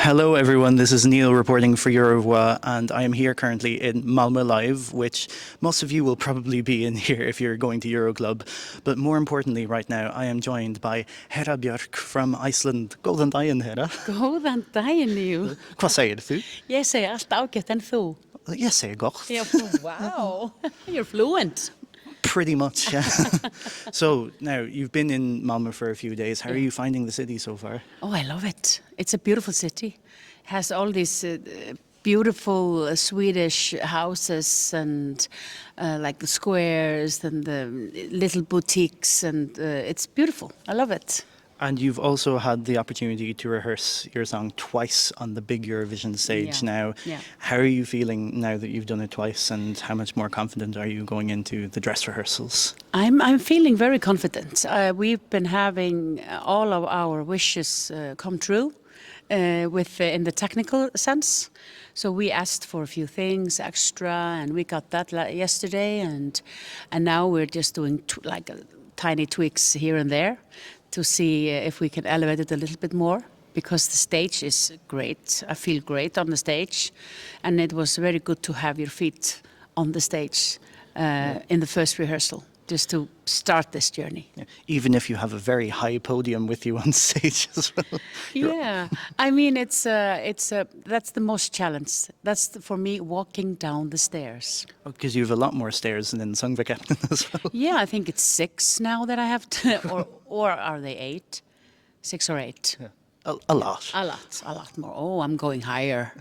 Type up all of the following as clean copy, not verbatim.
Hello everyone, this is Neil reporting for Eurovoix, and I am here currently in Malmö Live, which most of you will probably be in here if you're going to Euroclub. But more importantly right now, I am joined by Hera Björk from Iceland. Góðan daginn, Hera. Góðan daginn, Neil. Hvað segir þú? Ég segi allt ágætt en þú. Ég segi gott. Wow, you're fluent. Pretty much, yeah. So now you've been in Malmö for a few days. How are you finding the city so far? Oh, I love it. It's a beautiful city. It has all these beautiful Swedish houses and like the squares and the little boutiques, and it's beautiful. I love it. And you've also had the opportunity to rehearse your song twice on the big Eurovision stage now. Yeah. How are you feeling now that you've done it twice, and how much more confident are you going into the dress rehearsals? I'm feeling very confident. We've been having all of our wishes come true in the technical sense. So we asked for a few things extra, and we got that yesterday, and now we're just doing tiny tweaks here and there to see if we can elevate it a little bit more, because the stage is great. I feel great on the stage, and it was very good to have your feet on the stage in the first rehearsal, just to start this journey. Yeah. Even if you have a very high podium with you on stage as well. Yeah, I mean, that's the most challenge. That's for me, walking down the stairs. Because you have a lot more stairs than in Songkapten as well. Yeah, I think it's 6 now that I have to, or are they 8? 6 or 8? Yeah. A lot. A lot more. Oh, I'm going higher.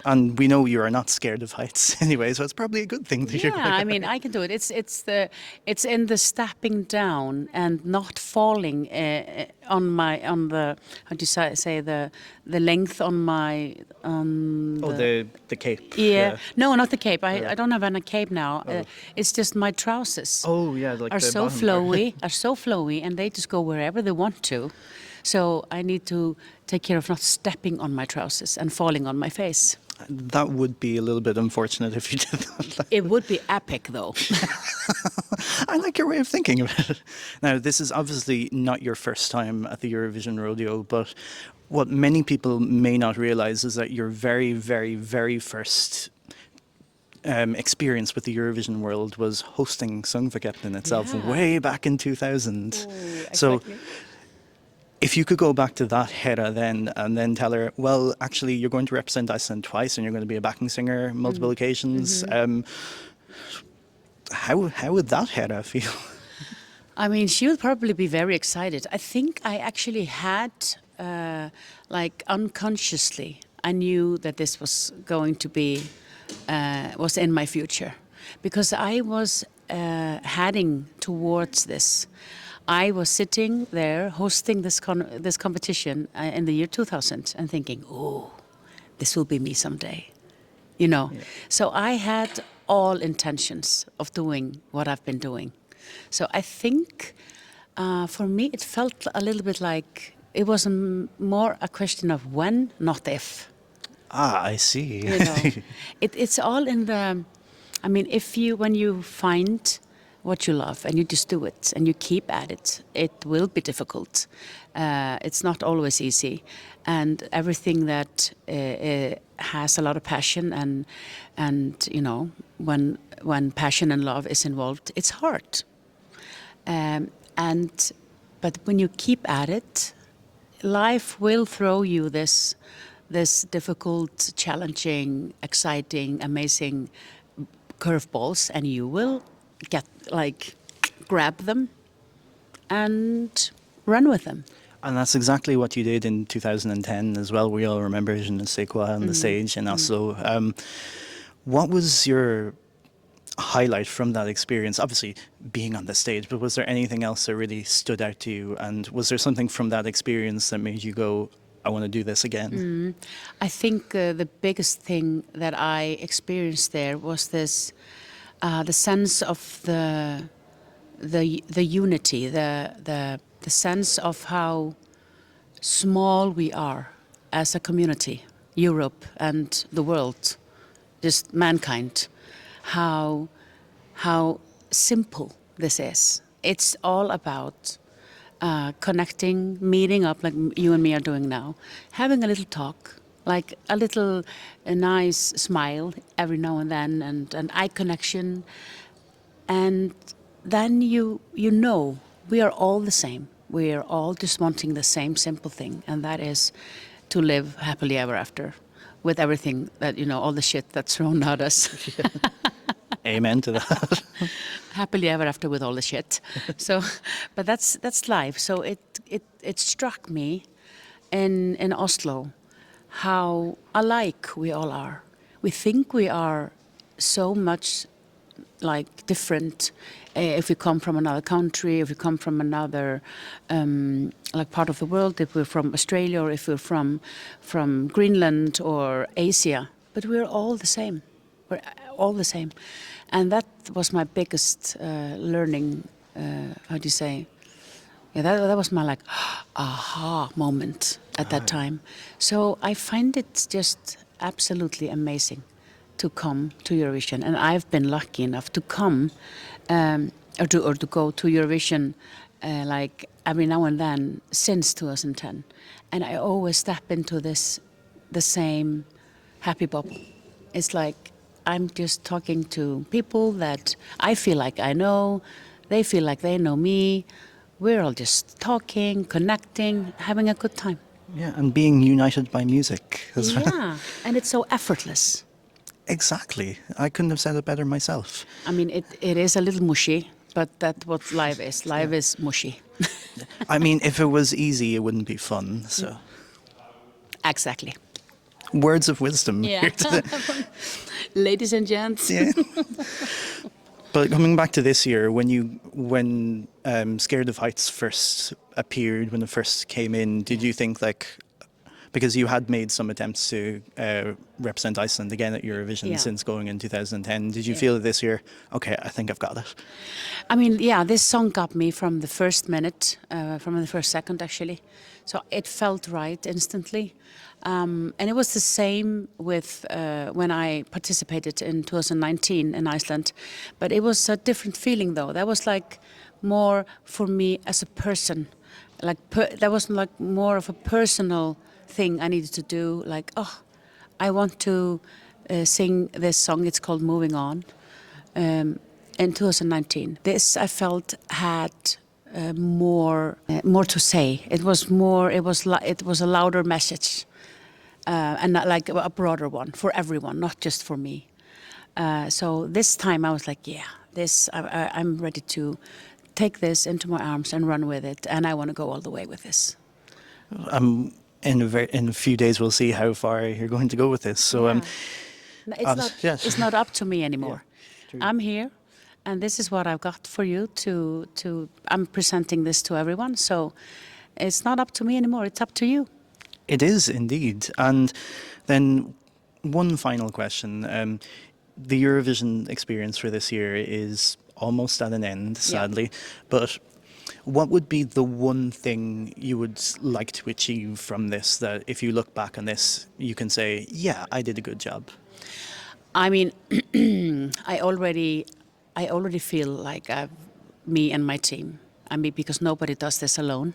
And we know you are not scared of heights anyway, so it's probably a good thing that you're going. I mean, I can do it. It's in the stepping down and not falling on the how do you say the length on my the cape. Yeah. No, not the cape. I don't have any cape now. It's just my trousers. Oh yeah, like are the so bottom flowy, part. are so flowy, and they just go wherever they want to. So I need to take care of not stepping on my trousers and falling on my face. That would be a little bit unfortunate if you did that. It would be epic, though. I like your way of thinking about it. Now, this is obviously not your first time at the Eurovision Rodeo, but what many people may not realize is that your very, very, very first experience with the Eurovision world was hosting Songkapten itself way back in 2000. Ooh, exactly. So, if you could go back to that Hera then, and then tell her, well, actually, you're going to represent Iceland twice, and you're going to be a backing singer multiple occasions. How would that Hera feel? I mean, she would probably be very excited. I think I actually had, unconsciously, I knew that this was going to be, was in my future. Because I was heading towards this. I was sitting there hosting this competition in the year 2000 and thinking, oh, this will be me someday, you know. Yeah. So I had all intentions of doing what I've been doing. So I think for me it felt a little bit like it was more a question of when, not if. Ah, I see. You know, it's all in the, I mean, when you find what you love and you just do it and you keep at it, it will be difficult. It's not always easy, and everything that has a lot of passion and you know, when passion and love is involved, it's hard. But when you keep at it, life will throw you this difficult, challenging, exciting, amazing curveballs, and you will grab them and run with them. And that's exactly what you did in 2010 as well. We all remember Je ne sais quoi on the stage in Oslo. What was your highlight from that experience? Obviously being on the stage, but was there anything else that really stood out to you? And was there something from that experience that made you go, I want to do this again? I think the biggest thing that I experienced there was this the sense of the unity, the sense of how small we are as a community, Europe and the world, just mankind. How simple this is. It's all about connecting, meeting up like you and me are doing now, having a little talk, like a nice smile every now and then, and an eye connection, and then you know we are all the same. We are all just wanting the same simple thing, and that is to live happily ever after, with everything that all the shit that's thrown at us. Amen to that. Happily ever after with all the shit. So, but that's life. So it struck me in Oslo how alike we all are. We think we are so much like different if we come from another country, if we come from another like part of the world, if we're from Australia or if we're from Greenland or Asia. But we're all the same. We're all the same. And that was my biggest learning, how do you say? Yeah, that was my like aha moment at that time. So I find it just absolutely amazing to come to Eurovision, and I've been lucky enough to come or to go to Eurovision like every now and then since 2010, and I always step into the same happy bubble. It's like I'm just talking to people that I feel like I know, they feel like they know me. We're all just talking, connecting, having a good time. Yeah, and being united by music as well. Yeah, and it's so effortless. Exactly. I couldn't have said it better myself. I mean, it is a little mushy, but that's what life is. Life is mushy. I mean, if it was easy, it wouldn't be fun. So, Exactly. words of wisdom Yeah. here today. Ladies and gents. Yeah. But coming back to this year, when Scared of Heights first appeared, when it first came in, did you think because you had made some attempts to represent Iceland again at Eurovision Yeah. since going in 2010, did you feel this year, okay, I think I've got it? I mean, yeah, this song got me from the first minute, from the first second actually. So it felt right instantly. And it was the same with when I participated in 2019 in Iceland. But it was a different feeling though. That was like more for me as a person. That was like more of a personal thing I needed to do. Like, oh, I want to sing this song. It's called Moving On. In 2019, this I felt had more to say. It was more. It was a louder message, and not like a broader one for everyone, not just for me. So this time I was like, yeah, I'm ready to take this into my arms and run with it, and I want to go all the way with this. In a few days, we'll see how far you're going to go with this. So, yes. It's not up to me anymore. True. I'm here, and this is what I've got for you. I'm presenting this to everyone, so it's not up to me anymore. It's up to you. It is indeed. And then one final question. The Eurovision experience for this year is almost at an end, sadly. But what would be the one thing you would like to achieve from this, that if you look back on this, you can say, yeah, I did a good job? I mean, I already feel like me and my team. I mean, because nobody does this alone.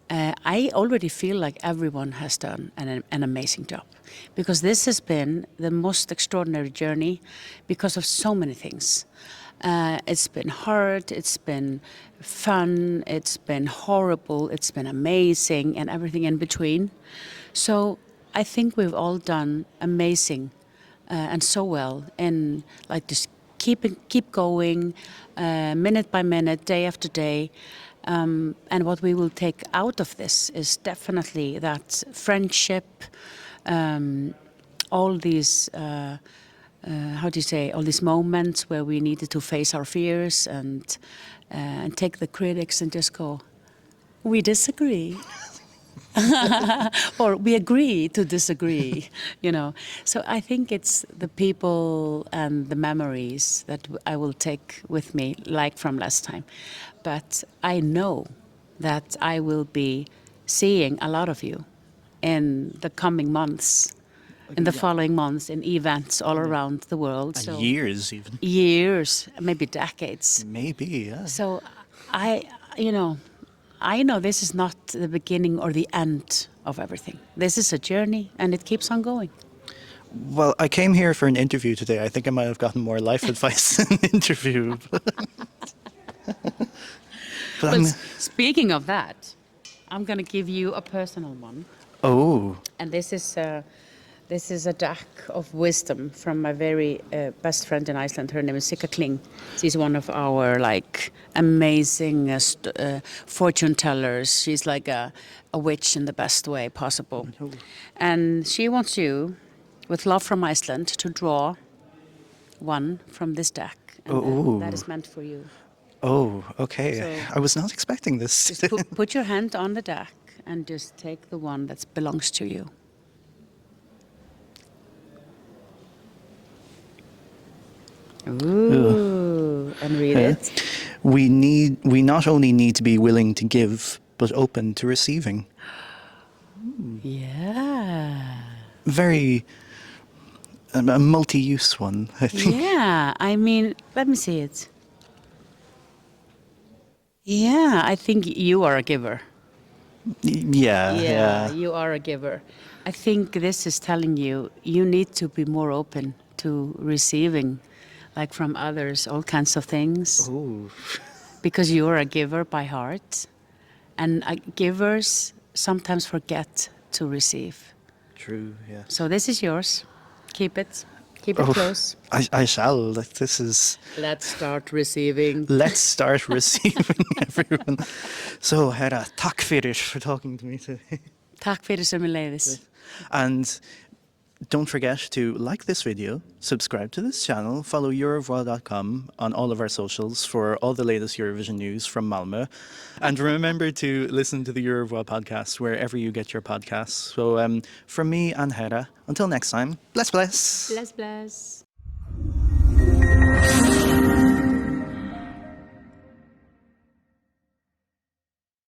I already feel like everyone has done an amazing job, because this has been the most extraordinary journey because of so many things. It's been hard, it's been fun, it's been horrible, it's been amazing, and everything in between. So I think we've all done amazing and so well, and like just keep going, minute by minute, day after day. And what we will take out of this is definitely that friendship, all these, how do you say, all these moments where we needed to face our fears and take the critics and just go, we disagree. Or we agree to disagree, So I think it's the people and the memories that I will take with me, like from last time. But I know that I will be seeing a lot of you in the coming months, in the following months, in events all around the world. And years even. Years, maybe decades. Maybe, yeah. So I know this is not the beginning or the end of everything. This is a journey, and it keeps on going. Well, I came here for an interview today. I think I might have gotten more life advice than an interview. But Well, I'm, speaking of that, I'm going to give you a personal one. oh, And this is a deck of wisdom from my very best friend in Iceland. Her name is Sigga Kling. She's one of our like amazing fortune tellers. She's like a witch in the best way possible. And she wants you, with love from Iceland, to draw one from this deck. And that is meant for you. oh, okay. So- I was not expecting this. Just put your hand on the deck and just take the one that belongs to you. Ooh, and read it. We not only need to be willing to give, but open to receiving. Yeah. Very a multi-use one, I think. Yeah, I mean, let me see it. Yeah, I think you are a giver. Yeah. You are a giver. I think this is telling you you need to be more open to receiving, like from others, all kinds of things. Ooh. Because you are a giver by heart, and givers sometimes forget to receive. True, yeah. So this is yours. Keep it. Keep it close. I shall. Like, this is... Let's start receiving. Let's start receiving, everyone. So, Hera, tack fyrir for talking to me today. Takk fyrir sömuleiðis. And don't forget to like this video, subscribe to this channel, follow Eurovoix.com on all of our socials for all the latest Eurovision news from Malmö. And remember to listen to the Eurovoix podcast wherever you get your podcasts. So from me and Hera, until next time, bless, bless. Bless, bless.